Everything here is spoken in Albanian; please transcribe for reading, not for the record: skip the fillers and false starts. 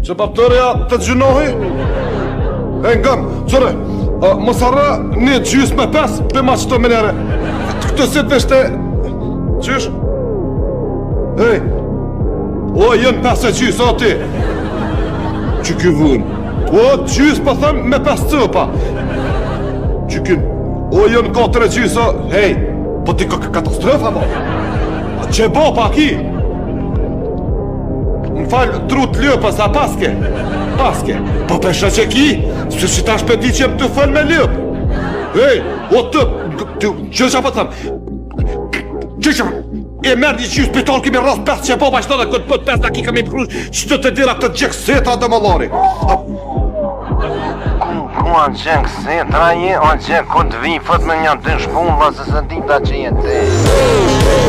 Që paptërja të gjënohi? E ngëm, qëre, mos harra një gjys me 5 për ma qëto menere. Këtë si të veshte... Qysh? Hej, o, jënë 5 e gjys, o ti. Që kjo vun? O, gjys për thëm me 5 cëpa. Që kjo... O, jënë 4 e gjys, o... Hej, po ti ka katastrofa, mo. Që bo pa ki? Më falë, trut lëpës, a paske? Paske. Po pesha që ki, se që ta shpeti që jem të fëll me lëpë. Hej, o të, që që po thëmë? Që që, e merë një që spital kemi rras 5 që boba qëtë dhe këtë pët 5 dakika me përru që të dira këtë gjekëseta dhe më lori. Ku anë gjekëseta je, anë gjekë këtë vi, fët me një të shpunë, vasë se dita që jetë.